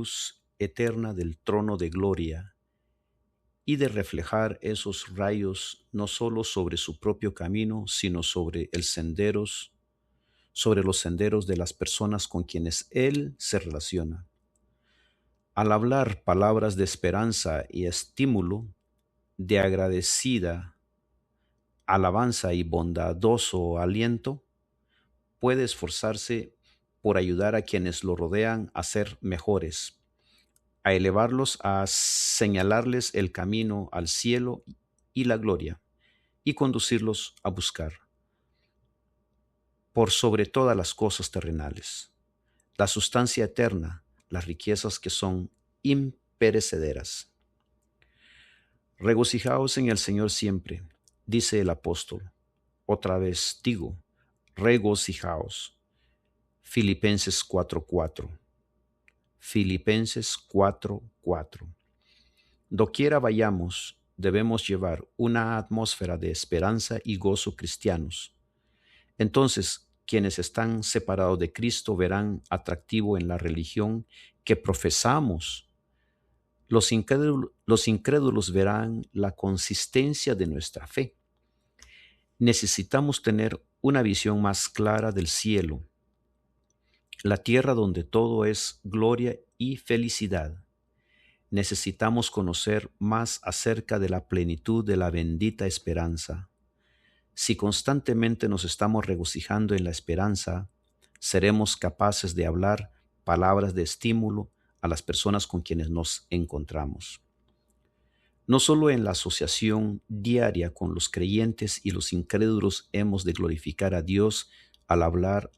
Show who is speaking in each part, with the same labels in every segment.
Speaker 1: luz eterna del trono de gloria y de reflejar esos rayos no solo sobre su propio camino, sino sobre los senderos de las personas con quienes Él se relaciona. Al hablar palabras de esperanza y estímulo, de agradecida alabanza y bondadoso aliento, puede esforzarse por ayudar a quienes lo rodean a ser mejores, a elevarlos, a señalarles el camino al cielo y la gloria, y conducirlos a buscar, por sobre todas las cosas terrenales, la sustancia eterna, las riquezas que son imperecederas. Regocijaos en el Señor siempre, dice el apóstol. Otra vez digo, regocijaos. Filipenses 4:4. Filipenses 4:4. Doquiera vayamos, debemos llevar una atmósfera de esperanza y gozo cristianos. Entonces, quienes están separados de Cristo verán atractivo en la religión que profesamos. Los incrédulos verán la consistencia de nuestra fe. Necesitamos tener una visión más clara del cielo, la tierra donde todo es gloria y felicidad. Necesitamos conocer más acerca de la plenitud de la bendita esperanza. Si constantemente nos estamos regocijando en la esperanza, seremos capaces de hablar palabras de estímulo a las personas con quienes nos encontramos. No solo en la asociación diaria con los creyentes y los incrédulos hemos de glorificar a Dios al hablar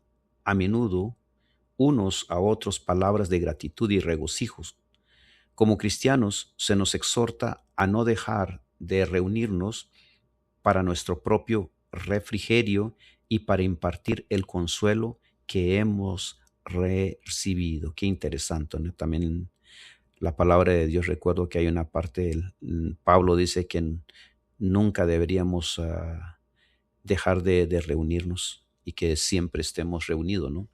Speaker 1: a menudo unos a otros palabras de gratitud y regocijos. Como cristianos se nos exhorta a no dejar de reunirnos para nuestro propio refrigerio y para impartir el consuelo que hemos recibido. Qué interesante, ¿no? También la palabra de Dios, recuerdo que hay una parte, Pablo dice que nunca deberíamos dejar de reunirnos y que siempre estemos reunidos, ¿no?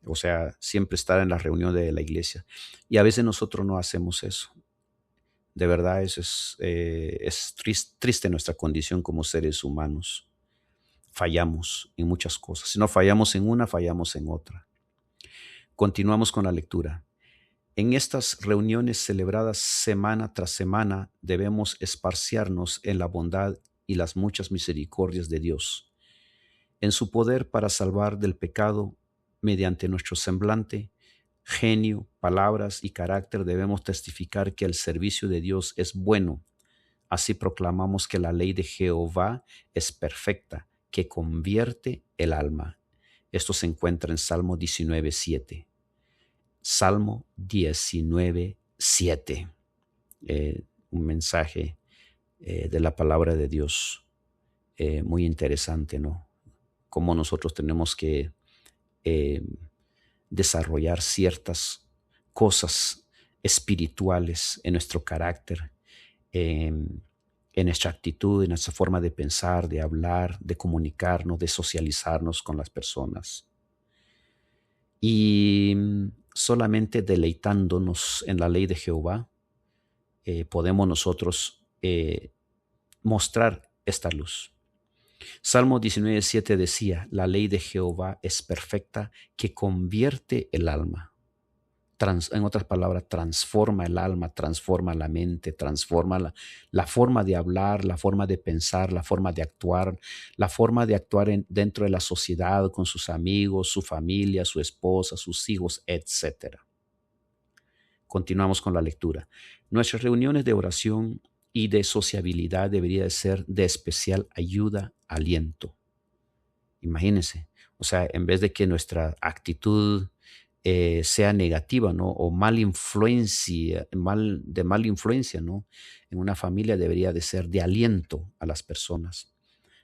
Speaker 1: O sea, siempre estar en la reunión de la iglesia. Y a veces nosotros no hacemos eso. De verdad, eso es triste nuestra condición como seres humanos. Fallamos en muchas cosas. Si no fallamos en una, fallamos en otra. Continuamos con la lectura. En estas reuniones celebradas semana tras semana debemos esparciarnos en la bondad y las muchas misericordias de Dios. En su poder para salvar del pecado, mediante nuestro semblante, genio, palabras y carácter debemos testificar que el servicio de Dios es bueno. Así proclamamos que la ley de Jehová es perfecta, que convierte el alma. Esto se encuentra en Salmo 19:7. Salmo 19:7. Un mensaje de la palabra de Dios muy interesante, ¿no? Cómo nosotros tenemos que desarrollar ciertas cosas espirituales en nuestro carácter, en nuestra actitud, en nuestra forma de pensar, de hablar, de comunicarnos, de socializarnos con las personas. Y solamente deleitándonos en la ley de Jehová, podemos nosotros mostrar esta luz. Salmo 19:7 decía, la ley de Jehová es perfecta, que convierte el alma. En otras palabras, transforma el alma, transforma la mente, transforma la forma de hablar, la forma de pensar, la forma de actuar dentro de la sociedad, con sus amigos, su familia, su esposa, sus hijos, etc. Continuamos con la lectura. Nuestras reuniones de oración y de sociabilidad debería de ser de especial ayuda, aliento. Imagínense, o sea, en vez de que nuestra actitud sea negativa, ¿no? O mala influencia, ¿no? En una familia debería de ser de aliento a las personas.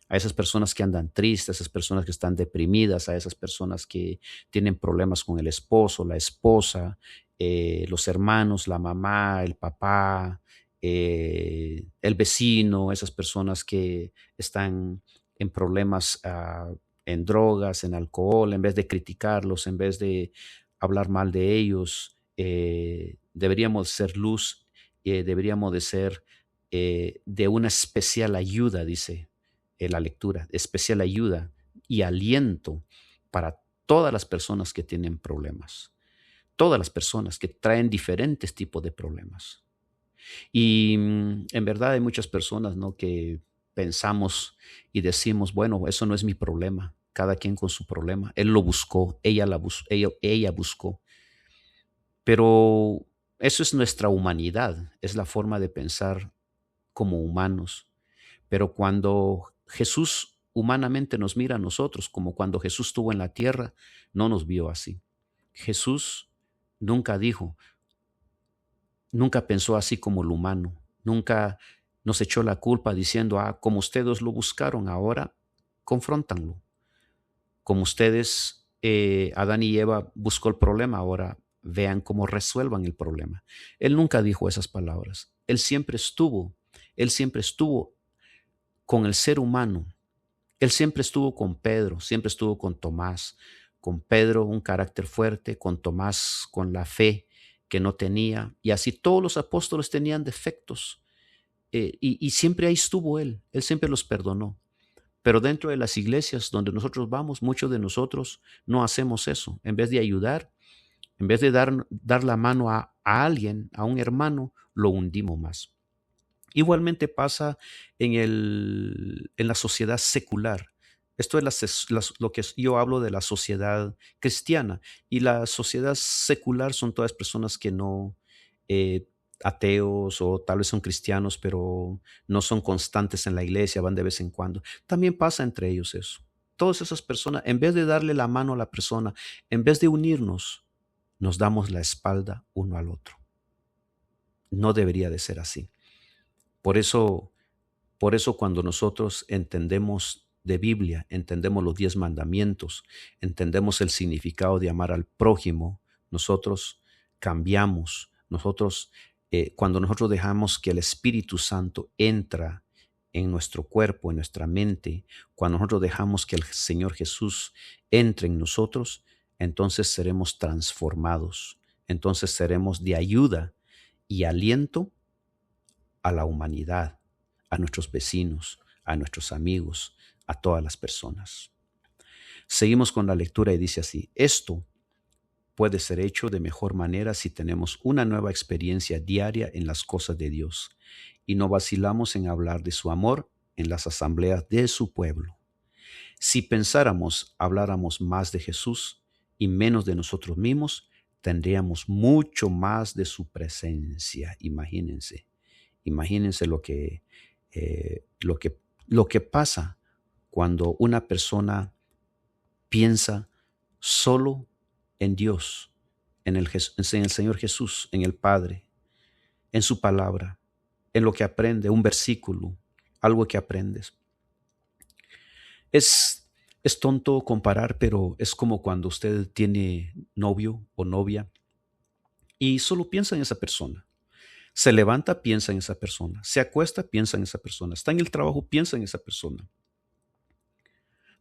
Speaker 1: A esas personas que andan tristes, a esas personas que están deprimidas, a esas personas que tienen problemas con el esposo, la esposa, los hermanos, la mamá, el papá, el vecino, esas personas que están en problemas, en drogas, en alcohol, en vez de criticarlos, en vez de hablar mal de ellos, deberíamos ser luz, deberíamos de ser de una especial ayuda, dice la lectura, especial ayuda y aliento para todas las personas que tienen problemas, todas las personas que traen diferentes tipos de problemas. Y en verdad hay muchas personas, ¿no?, que pensamos y decimos, bueno, eso no es mi problema, cada quien con su problema. Él lo buscó, ella buscó. Pero eso es nuestra humanidad, es la forma de pensar como humanos. Pero cuando Jesús humanamente nos mira a nosotros, como cuando Jesús estuvo en la tierra, no nos vio así. Jesús nunca dijo, nunca pensó así como el humano, nunca nos echó la culpa diciendo, como ustedes lo buscaron, ahora confróntanlo. Como ustedes, Adán y Eva buscó el problema, ahora vean cómo resuelvan el problema. Él nunca dijo esas palabras. Él siempre estuvo con el ser humano. Él siempre estuvo con Pedro, siempre estuvo con Tomás. Con Pedro un carácter fuerte, con Tomás con la fe que no tenía. Y así todos los apóstoles tenían defectos. Y siempre ahí estuvo Él. Él siempre los perdonó. Pero dentro de las iglesias donde nosotros vamos, muchos de nosotros no hacemos eso. En vez de ayudar, en vez de dar la mano a alguien, a un hermano, lo hundimos más. Igualmente pasa en la sociedad secular. Esto es lo que yo hablo de la sociedad cristiana. Y la sociedad secular son todas personas que no, eh, ateos o tal vez son cristianos, pero no son constantes en la iglesia, van de vez en cuando. También pasa entre ellos eso. Todas esas personas, en vez de darle la mano a la persona, en vez de unirnos, nos damos la espalda uno al otro. No debería de ser así. Por eso, cuando nosotros entendemos de Biblia, entendemos los 10 mandamientos, entendemos el significado de amar al prójimo, nosotros cambiamos. Cuando nosotros dejamos que el Espíritu Santo entra en nuestro cuerpo, en nuestra mente, cuando nosotros dejamos que el Señor Jesús entre en nosotros, entonces seremos transformados, entonces seremos de ayuda y aliento a la humanidad, a nuestros vecinos, a nuestros amigos, a todas las personas. Seguimos con la lectura y dice así: esto puede ser hecho de mejor manera si tenemos una nueva experiencia diaria en las cosas de Dios y no vacilamos en hablar de su amor en las asambleas de su pueblo. Si habláramos más de Jesús y menos de nosotros mismos, tendríamos mucho más de su presencia. Imagínense lo que pasa cuando una persona piensa solo en Dios, en el Señor Jesús, en el Padre, en su palabra, en lo que aprende, un versículo, algo que aprendes. Es tonto comparar, pero es como cuando usted tiene novio o novia y solo piensa en esa persona. Se levanta, piensa en esa persona. Se acuesta, piensa en esa persona. Está en el trabajo, piensa en esa persona.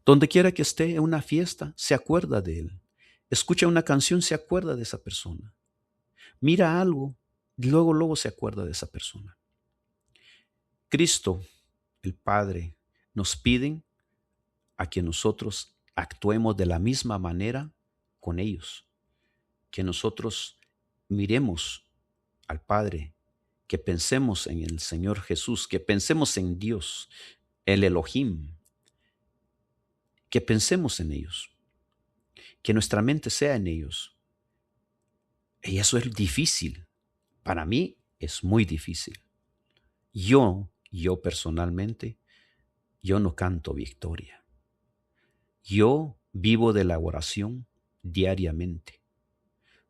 Speaker 1: Donde quiera que esté, en una fiesta, se acuerda de él. Escucha una canción, se acuerda de esa persona. Mira algo, luego se acuerda de esa persona. Cristo, el Padre, nos piden a que nosotros actuemos de la misma manera con ellos. Que nosotros miremos al Padre, que pensemos en el Señor Jesús, que pensemos en Dios, el Elohim, que pensemos en ellos, que nuestra mente sea en ellos. Y eso es difícil. Para mí es muy difícil. Yo personalmente, yo no canto victoria. Yo vivo de la oración diariamente.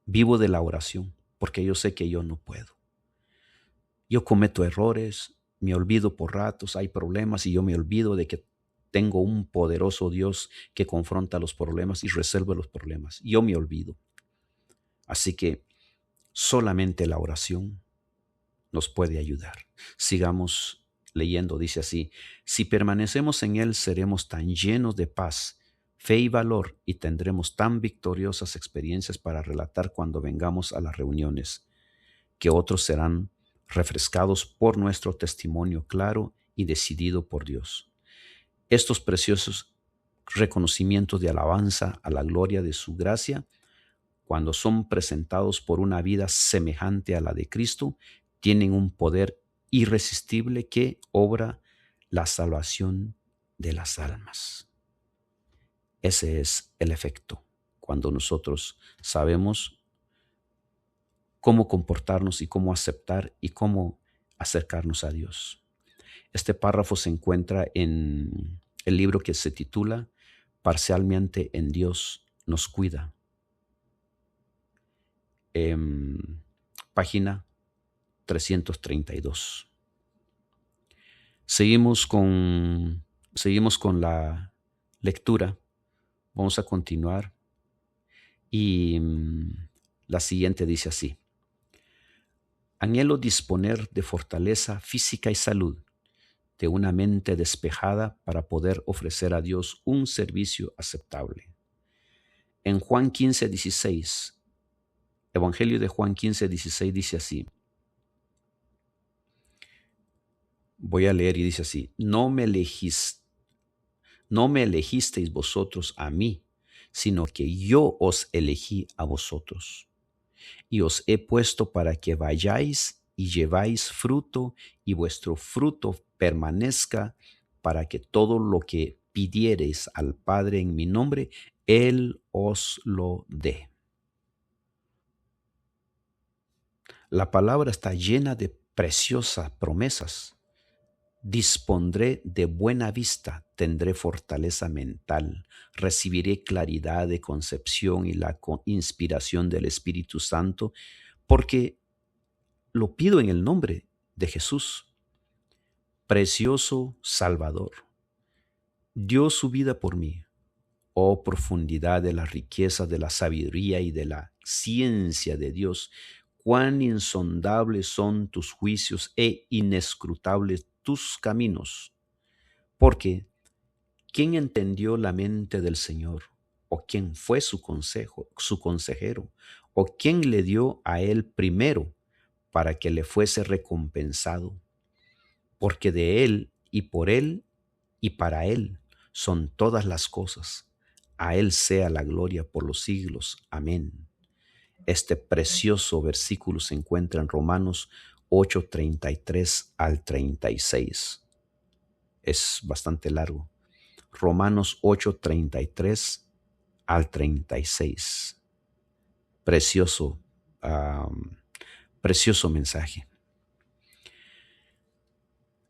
Speaker 1: Vivo de la oración porque yo sé que yo no puedo. Yo cometo errores, me olvido por ratos, hay problemas y yo me olvido de que tengo un poderoso Dios que confronta los problemas y resuelve los problemas. Yo me olvido. Así que solamente la oración nos puede ayudar. Sigamos leyendo, dice así: si permanecemos en Él, seremos tan llenos de paz, fe y valor y tendremos tan victoriosas experiencias para relatar cuando vengamos a las reuniones, que otros serán refrescados por nuestro testimonio claro y decidido por Dios. Estos preciosos reconocimientos de alabanza a la gloria de su gracia, cuando son presentados por una vida semejante a la de Cristo, tienen un poder irresistible que obra la salvación de las almas. Ese es el efecto cuando nosotros sabemos cómo comportarnos y cómo aceptar y cómo acercarnos a Dios. Este párrafo se encuentra en el libro que se titula Parcialmente en Dios nos cuida, página 332. Seguimos con la lectura. Vamos a continuar y la siguiente dice así: anhelo disponer de fortaleza física y salud, de una mente despejada para poder ofrecer a Dios un servicio aceptable. En Juan 15:16, Evangelio de Juan 15:16 dice así. Voy a leer y dice así: no me elegisteis vosotros a mí, sino que yo os elegí a vosotros. Y os he puesto para que vayáis y lleváis fruto, y vuestro fruto permanezca, para que todo lo que pidiereis al Padre en mi nombre, Él os lo dé. La palabra está llena de preciosas promesas. Dispondré de buena vista, tendré fortaleza mental, recibiré claridad de concepción y la inspiración del Espíritu Santo, porque lo pido en el nombre de Jesús. Precioso Salvador, dio su vida por mí. Oh profundidad de la riqueza de la sabiduría y de la ciencia de Dios, cuán insondables son tus juicios e inescrutables tus caminos. Porque ¿quién entendió la mente del Señor? ¿O quién fue su consejero? ¿O quién le dio a él primero para que le fuese recompensado? Porque de él y por él y para él son todas las cosas. A él sea la gloria por los siglos. Amén. Este precioso versículo se encuentra en Romanos 8:33 al 36. Es bastante largo. Romanos 8:33 al 36. Precioso, precioso mensaje.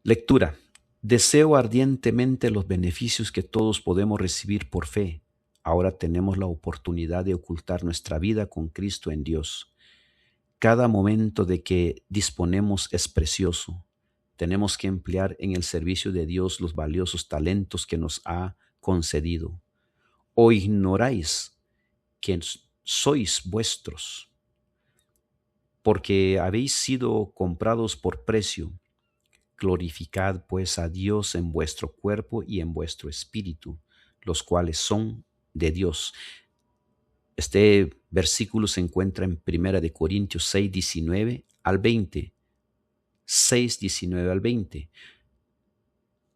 Speaker 1: Lectura. Deseo ardientemente los beneficios que todos podemos recibir por fe. Ahora tenemos la oportunidad de ocultar nuestra vida con Cristo en Dios. Cada momento de que disponemos es precioso. Tenemos que emplear en el servicio de Dios los valiosos talentos que nos ha concedido. ¿O ignoráis que sois vuestros? Porque habéis sido comprados por precio. Glorificad pues a Dios en vuestro cuerpo y en vuestro espíritu, los cuales son de Dios. Este versículo se encuentra en 1 Corintios 6:19 al 20. 6:19 al 20.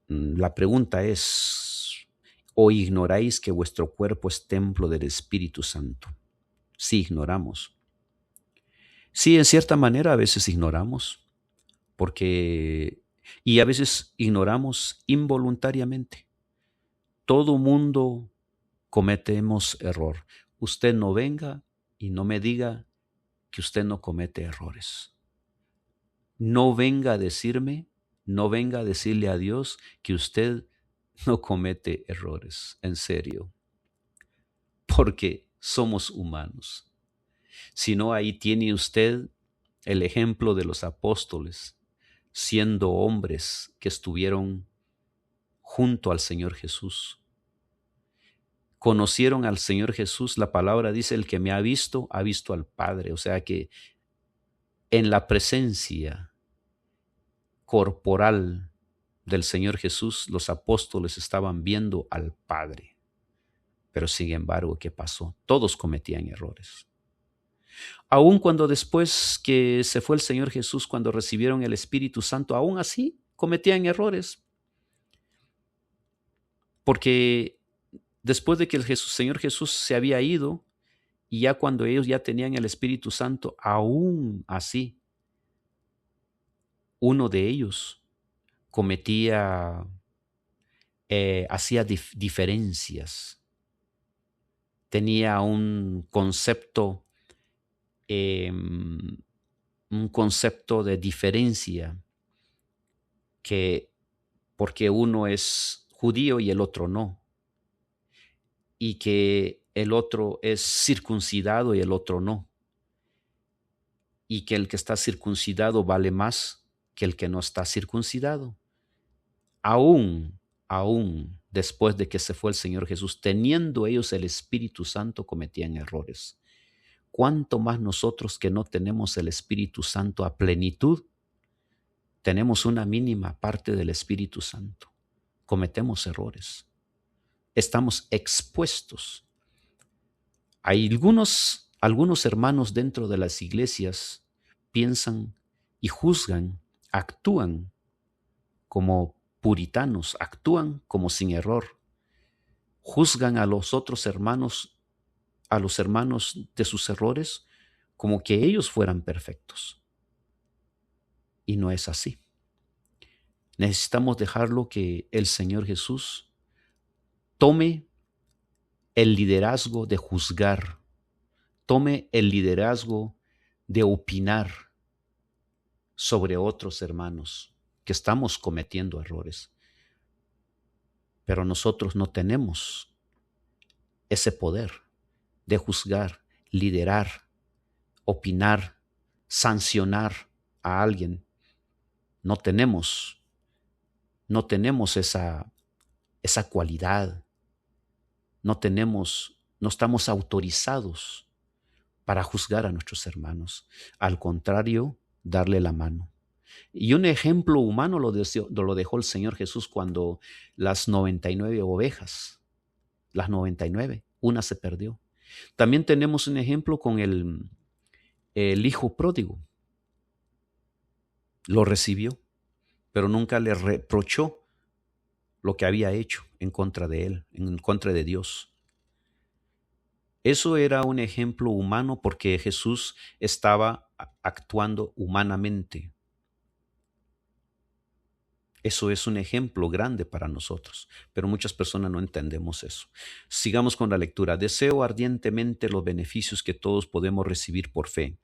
Speaker 1: La pregunta es: ¿o ignoráis que vuestro cuerpo es templo del Espíritu Santo? Sí, ignoramos. Sí, en cierta manera a veces ignoramos, y a veces ignoramos involuntariamente. Todo mundo cometemos error. Usted no venga y no me diga que usted no comete errores. No venga a decirme, no venga a decirle a Dios que usted no comete errores, en serio, porque somos humanos. Si no, ahí tiene usted el ejemplo de los apóstoles, siendo hombres que estuvieron junto al Señor Jesús. Conocieron al Señor Jesús. La palabra dice: el que me ha visto al Padre. O sea que en la presencia corporal del Señor Jesús, los apóstoles estaban viendo al Padre. Pero sin embargo, ¿qué pasó? Todos cometían errores. Aun cuando después que se fue el Señor Jesús, cuando recibieron el Espíritu Santo, aún así cometían errores. Porque después de que Señor Jesús se había ido, y ya cuando ellos ya tenían el Espíritu Santo, aún así, uno de ellos cometía, hacía diferencias, tenía un concepto de diferencia, que porque uno es judío y el otro no, y que el otro es circuncidado y el otro no, y que el que está circuncidado vale más que el que no está circuncidado. Aún después de que se fue el Señor Jesús, teniendo ellos el Espíritu Santo, cometían errores. ¿Cuánto más nosotros, que no tenemos el Espíritu Santo a plenitud, tenemos una mínima parte del Espíritu Santo? Cometemos errores. Estamos expuestos. Hay algunos hermanos dentro de las iglesias piensan y juzgan, actúan como puritanos, actúan como sin error. Juzgan a los otros hermanos, a los hermanos de sus errores, como que ellos fueran perfectos. Y no es así. Necesitamos dejarlo que el Señor Jesús tome el liderazgo de juzgar, tome el liderazgo de opinar sobre otros hermanos que estamos cometiendo errores. Pero nosotros no tenemos ese poder de juzgar, liderar, opinar, sancionar a alguien. No tenemos esa cualidad. No estamos autorizados para juzgar a nuestros hermanos. Al contrario, darle la mano. Y un ejemplo humano lo dejó el Señor Jesús cuando las 99 ovejas, las 99, una se perdió. También tenemos un ejemplo con el hijo pródigo. Lo recibió, pero nunca le reprochó lo que había hecho en contra de él, en contra de Dios. Eso era un ejemplo humano porque Jesús estaba actuando humanamente. Eso es un ejemplo grande para nosotros, pero muchas personas no entendemos eso. Sigamos con la lectura. Deseo ardientemente los beneficios que todos podemos recibir por fe.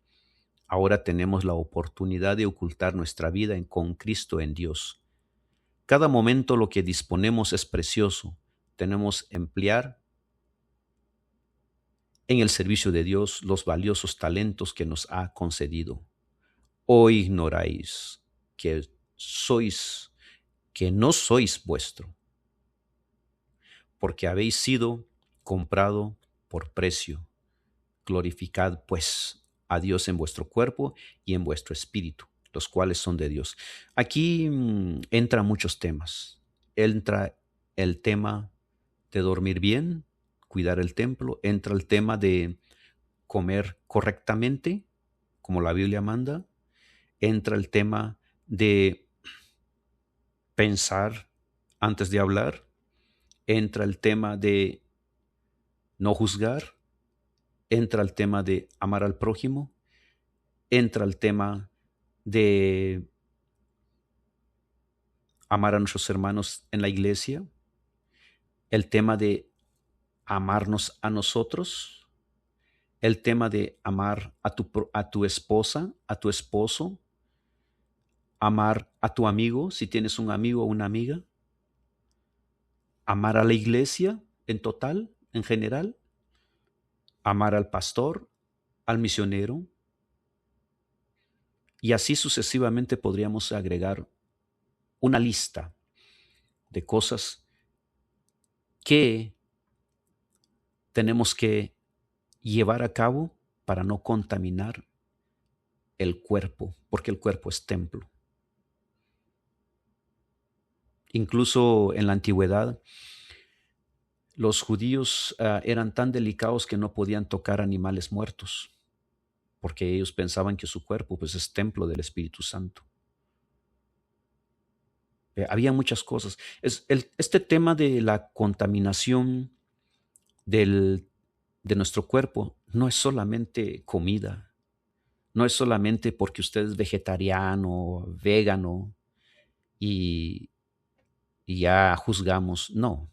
Speaker 1: Ahora tenemos la oportunidad de ocultar nuestra vida con Cristo en Dios. Cada momento lo que disponemos es precioso. Tenemos que emplear en el servicio de Dios los valiosos talentos que nos ha concedido. ¿O ignoráis que no sois vuestro, porque habéis sido comprado por precio? Glorificad pues a Dios en vuestro cuerpo y en vuestro espíritu, los cuales son de Dios. Aquí entran muchos temas. Entra el tema de dormir bien, cuidar el templo. Entra el tema de comer correctamente, como la Biblia manda. Entra el tema de pensar antes de hablar. Entra el tema de no juzgar. Entra el tema de amar al prójimo. Entra el tema de amar a nuestros hermanos en la iglesia. El tema de amarnos a nosotros. El tema de amar a tu esposa, a tu esposo. Amar a tu amigo, si tienes un amigo o una amiga. Amar a la iglesia en total, en general. Amar al pastor, al misionero. Y así sucesivamente podríamos agregar una lista de cosas que tenemos que llevar a cabo para no contaminar el cuerpo, porque el cuerpo es templo. Incluso en la antigüedad, Los judíos eran tan delicados que no podían tocar animales muertos, porque ellos pensaban que su cuerpo pues, es templo del Espíritu Santo. Había muchas cosas. Este tema de la contaminación de nuestro cuerpo no es solamente comida, no es solamente porque usted es vegetariano, vegano y, y ya juzgamos, no.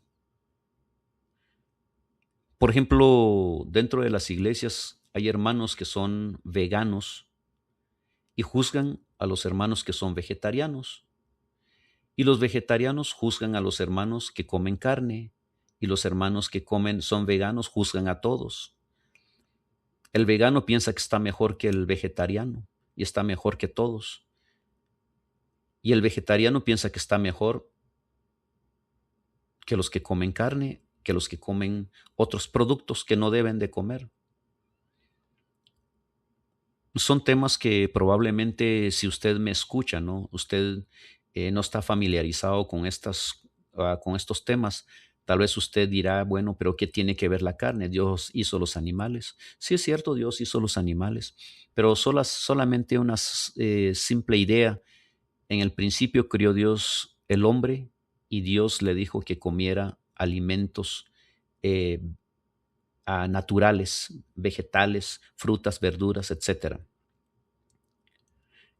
Speaker 1: Por ejemplo, dentro de las iglesias hay hermanos que son veganos y juzgan a los hermanos que son vegetarianos. Y los vegetarianos juzgan a los hermanos que comen carne, y los hermanos que son veganos juzgan a todos. El vegano piensa que está mejor que el vegetariano y está mejor que todos. Y el vegetariano piensa que está mejor que los que comen carne, que los que comen otros productos que no deben de comer. Son temas que probablemente si usted me escucha, ¿no? Usted no está familiarizado con con estos temas. Tal vez usted dirá, bueno, pero ¿qué tiene que ver la carne? Dios hizo los animales. Sí es cierto, Dios hizo los animales, pero solamente una simple idea. En el principio crió Dios el hombre y Dios le dijo que comiera alimentos eh, naturales, vegetales, frutas, verduras, etcétera.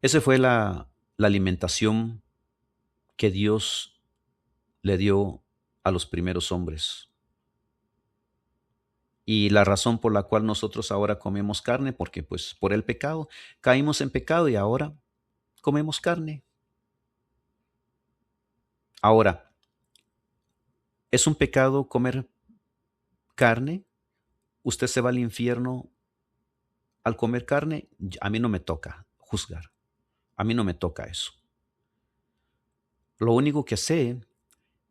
Speaker 1: Esa fue la alimentación que Dios le dio a los primeros hombres. Y la razón por la cual nosotros ahora comemos carne, porque pues por el pecado, caímos en pecado y ahora comemos carne. Ahora, ¿es un pecado comer carne? ¿Usted se va al infierno al comer carne? A mí no me toca juzgar. A mí no me toca eso. Lo único que sé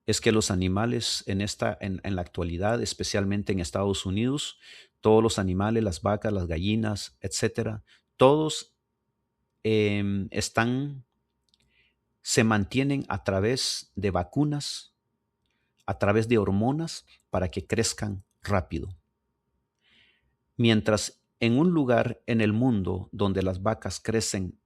Speaker 1: es que los animales en la actualidad, especialmente en Estados Unidos, todos los animales, las vacas, las gallinas, etcétera, todos se mantienen a través de vacunas, a través de hormonas para que crezcan rápido. Mientras en un lugar en el mundo donde las vacas crecen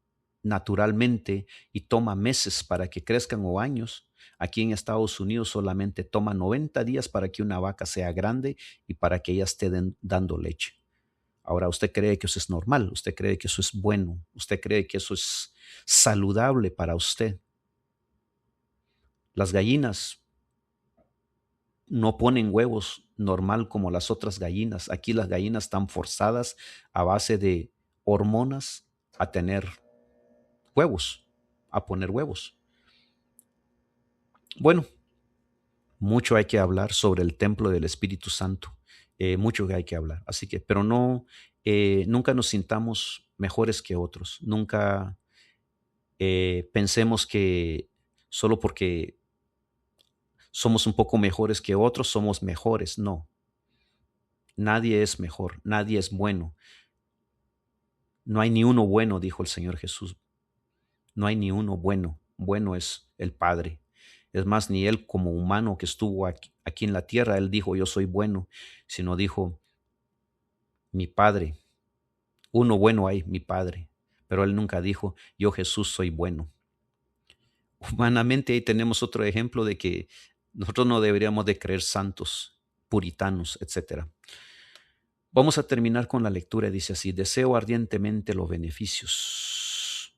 Speaker 1: naturalmente y toma meses para que crezcan o años, aquí en Estados Unidos solamente toma 90 días para que una vaca sea grande y para que ella esté dando leche. Ahora, usted cree que eso es normal, usted cree que eso es bueno, usted cree que eso es saludable para usted. Las gallinas no ponen huevos normal como las otras gallinas. Aquí las gallinas están forzadas a base de hormonas a tener huevos, a poner huevos. Bueno, mucho hay que hablar sobre el templo del Espíritu Santo, mucho que hay que hablar. Así que, pero no, nunca nos sintamos mejores que otros. Nunca pensemos que solo porque somos un poco mejores que otros somos mejores. No, nadie es mejor, nadie es bueno. No hay ni uno bueno, dijo el Señor Jesús. No hay ni uno bueno. Bueno es el Padre. Es más, ni Él como humano que estuvo aquí en la tierra, Él dijo, yo soy bueno, sino dijo, mi Padre. Uno bueno hay, mi Padre. Pero Él nunca dijo, yo Jesús soy bueno. Humanamente ahí tenemos otro ejemplo de que nosotros no deberíamos de creer santos, puritanos, etc. Vamos a terminar con la lectura. Dice así, deseo ardientemente los beneficios.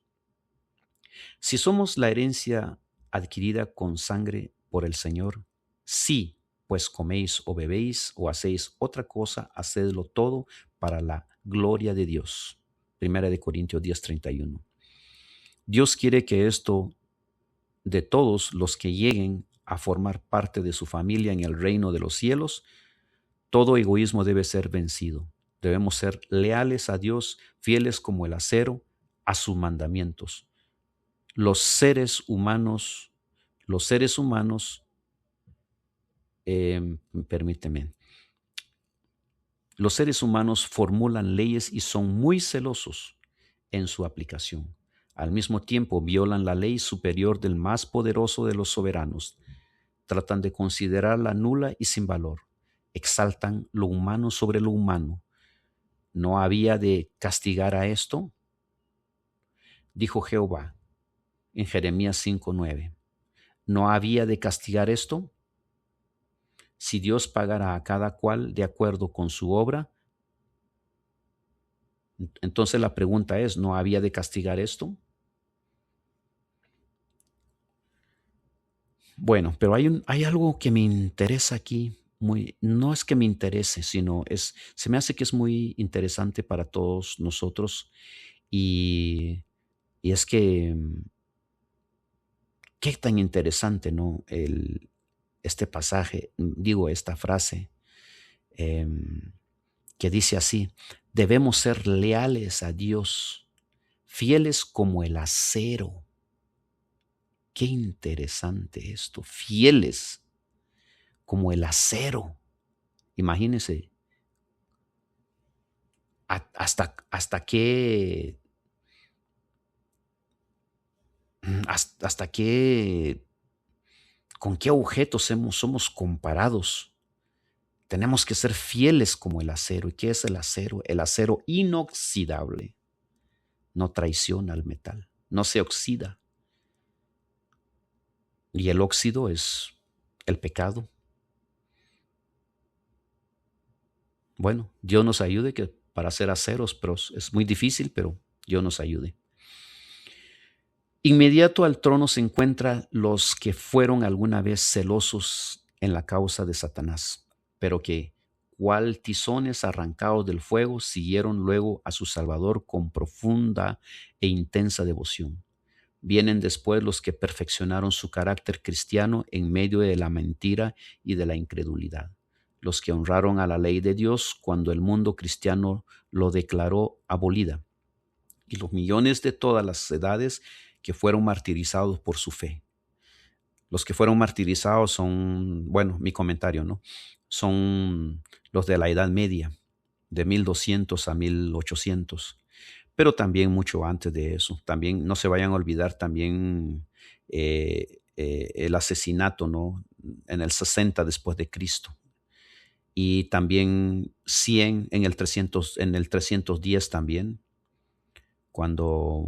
Speaker 1: Si somos la herencia adquirida con sangre por el Señor, sí, pues coméis o bebéis o hacéis otra cosa, hacedlo todo para la gloria de Dios. Primera de Corintios 10:31. Dios quiere que esto de todos los que lleguen a formar parte de su familia en el reino de los cielos, todo egoísmo debe ser vencido. Debemos ser leales a Dios, fieles como el acero a sus mandamientos. Los seres humanos, permíteme, los seres humanos formulan leyes y son muy celosos en su aplicación. Al mismo tiempo violan la ley superior del más poderoso de los soberanos. Tratan de considerarla nula y sin valor. exaltan lo humano sobre lo humano. ¿No había de castigar a esto? Dijo Jehová en Jeremías 5:9. ¿No había de castigar esto? Si Dios pagara a cada cual de acuerdo con su obra, entonces la pregunta es, ¿no había de castigar esto? Bueno, pero hay algo que me interesa aquí, no es que me interese, sino se me hace que es muy interesante para todos nosotros y, y es que, qué tan interesante, ¿no? Este pasaje, digo, esta frase, em, que dice así: debemos ser leales a Dios, fieles como el acero. Qué interesante esto, fieles como el acero. Imagínense hasta qué, hasta qué, con qué objetos somos comparados. Tenemos que ser fieles como el acero. ¿Y qué es el acero? El acero inoxidable. No traiciona al metal, no se oxida. Y el óxido es el pecado. Bueno, Dios nos ayude que para ser aceros, pero es muy difícil, pero Dios nos ayude. Inmediato al trono se encuentran los que fueron alguna vez celosos en la causa de Satanás, pero que, cual tizones arrancados del fuego, siguieron luego a su Salvador con profunda e intensa devoción. Vienen después los que perfeccionaron su carácter cristiano en medio de la mentira y de la incredulidad, los que honraron a la ley de Dios cuando el mundo cristiano lo declaró abolida, y los millones de todas las edades que fueron martirizados por su fe. Los que fueron martirizados son, bueno, mi comentario, ¿no? Son los de la Edad Media, de 1200 a 1800, pero también mucho antes de eso. También no se vayan a olvidar también el asesinato, ¿no? En el 60 después de Cristo. Y también 100 en el 310 también, cuando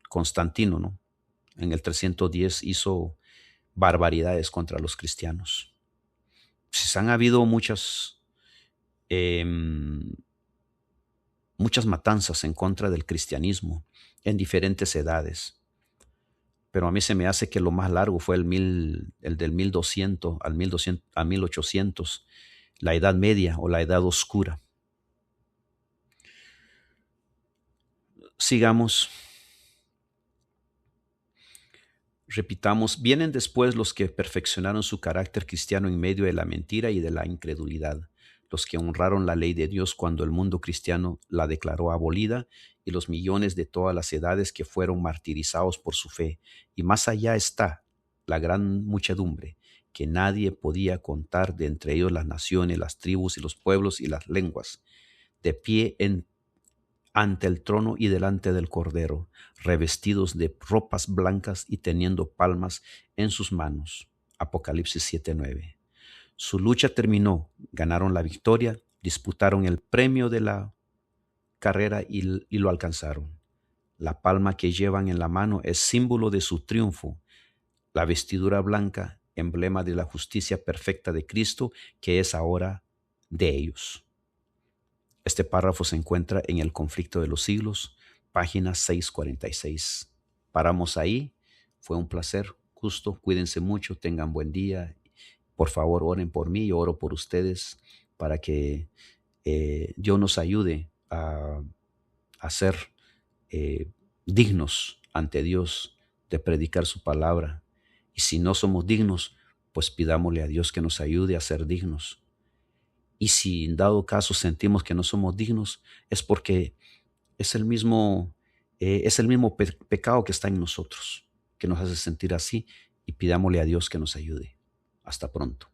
Speaker 1: Constantino, ¿no? En el 310 hizo barbaridades contra los cristianos. Pues han habido muchas matanzas en contra del cristianismo en diferentes edades. Pero a mí se me hace que lo más largo fue el del 1200 al 1200 a 1800, la Edad Media o la Edad Oscura. Sigamos. Repitamos, vienen después los que perfeccionaron su carácter cristiano en medio de la mentira y de la incredulidad, los que honraron la ley de Dios cuando el mundo cristiano la declaró abolida, y los millones de todas las edades que fueron martirizados por su fe. Y más allá está la gran muchedumbre, que nadie podía contar, de entre ellos las naciones, las tribus y los pueblos y las lenguas, de pie ante el trono y delante del Cordero, revestidos de ropas blancas y teniendo palmas en sus manos. Apocalipsis 7:9. Su lucha terminó, ganaron la victoria, disputaron el premio de la carrera y lo alcanzaron. La palma que llevan en la mano es símbolo de su triunfo. La vestidura blanca, emblema de la justicia perfecta de Cristo, que es ahora de ellos. Este párrafo se encuentra en El conflicto de los siglos, página 646. Paramos ahí. Fue un placer, gusto. Cuídense mucho, tengan buen día. Por favor, oren por mí, yo oro por ustedes para que Dios nos ayude a ser dignos ante Dios de predicar su palabra. Y si no somos dignos, pues pidámosle a Dios que nos ayude a ser dignos. Y si en dado caso sentimos que no somos dignos, es porque es el mismo pecado que está en nosotros, que nos hace sentir así, y pidámosle a Dios que nos ayude. Hasta pronto.